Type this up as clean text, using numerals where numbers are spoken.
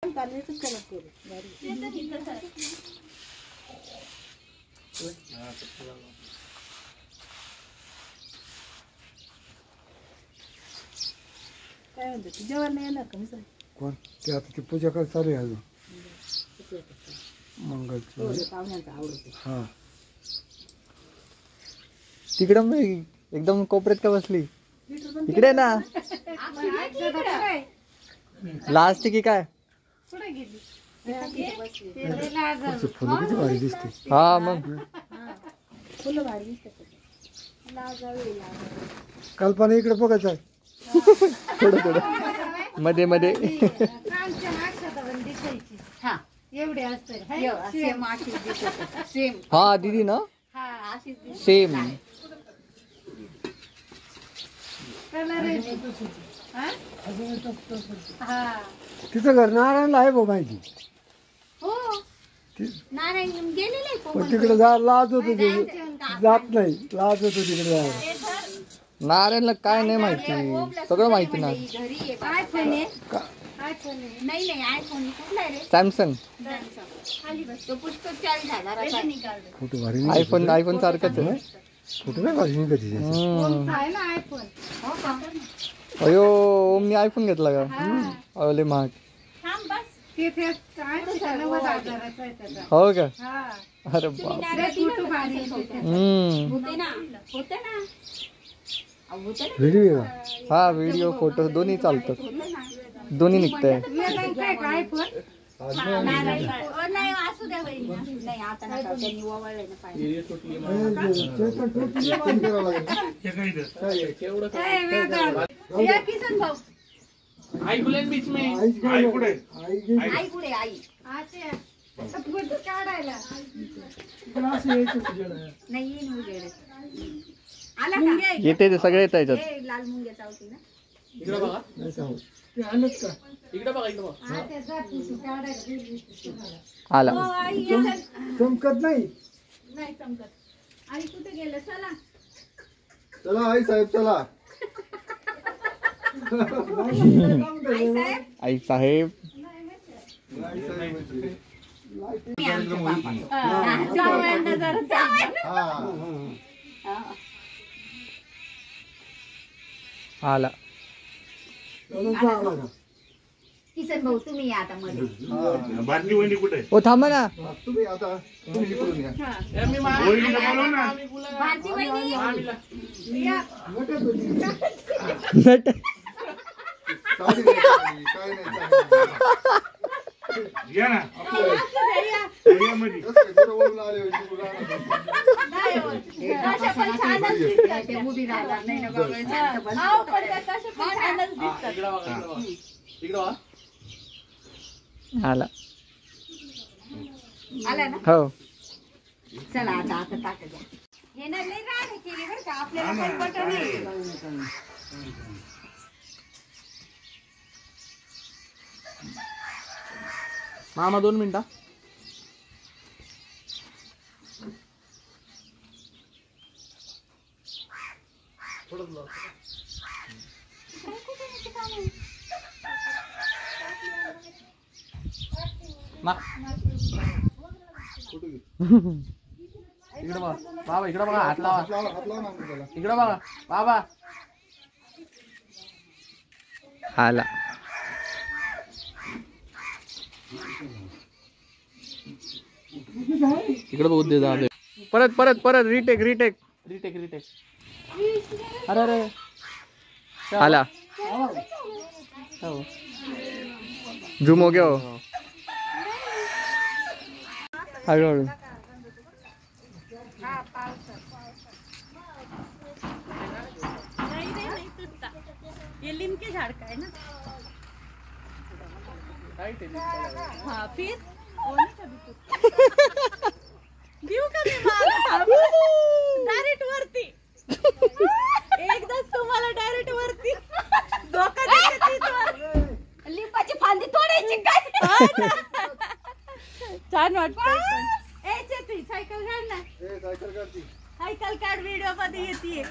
काय म्हणते जेवण नाही येणार का मिसळ कोण ते आता ती पूजा काय चालू आहे अजून मंगळची पाहुण्यांचा आवडतो हा तिकडं मी एकदम कोपऱ्यात का बसली इकडे ना लास्ट की काय फुलं किती भारी दिसते हा मग फुलं भारी दिसतात कल्पना इकडे बघायचं आहे थोडं थोडं मध्ये मध्ये एवढे असते हा दीदी ना सेम तिचं घर नारायणला आहे भाऊ माहिती नारायण गेलेले पण तिकडे जा लाज होतो जात नाही लाज होतो तिकडे जायला नारायणला काय नाही माहिती सगळं माहिती ना आयफोन आहे नाही आयफोन कुठला आहे रे सॅमसंग तो पुष्कळ 40,000 फोटो भारी आयफोन सारखंच आहे फोटो नाही भारी निघत अयो मी आयफोन घेतला का अवले महाग हो का अरे बाप व्हिडिओ हा व्हिडिओ फोटो दोन्ही चालतात दोन्ही निघतंय नाही असू द्या नाही आता नका त्यांनी ओवाळलंय ना पाहिजे किसन भाऊ आई कुठे बीच में आई कुठे आई कुठे आई नाही येईन उजेड आला का येते ते सगळे येत याच्यात लाल मुंग्या चावती ना इकडे बघा इकडे बघा आला चमकत नाही नाही चमकत आई कुठे गेलं चला चला आई साहेब चला आई साहेब आई साहेब आला किसन भाऊ तुम्ही या आता मध्ये बाटली वहिनी कुठे ओ थांबा ना तुम्ही आता तुम्ही इकडून या वहिनीला बोलव ना भारती वहिनी या. नट. साडी घ्यायची, काय नाही या ना मध्ये जरा वळून आले होते तिकडून राहणार. नाही हो. कशा पण छानच दिसतात. ते उभी राहणार नाही ना बाबा, शांत बस. हो, पण त्या कशा पण छानच दिसतात. इकडे बघा आला आला ना हो चला आता टाक द्या हे ना लई राड केली बरं का आपल्याला काही पटत नाही मामा 2 मिनिटं इकडे बघा बाबा इकडे बघा हात लावा हात लावा ना त्याला. इकडे बघा बाबा आला इकडे बघू दे जाऊ दे परत परत परत रिटेक रिटेक रिटेक रिटेक अरे अरे आला झूम हो गया हो हळूहळू ये लीम के झाड़ का है ना हाँ फिर देऊ का मी डायरेक्ट वरती एकदाच तुम्हाला डायरेक्ट वरती धोका देते लिंबाची फांदी तोडायची काय छान वाटतं ए चेत्री सायकल काढ ना ए, सायकल काढती. सायकल काढ व्हिडिओ मध्ये येते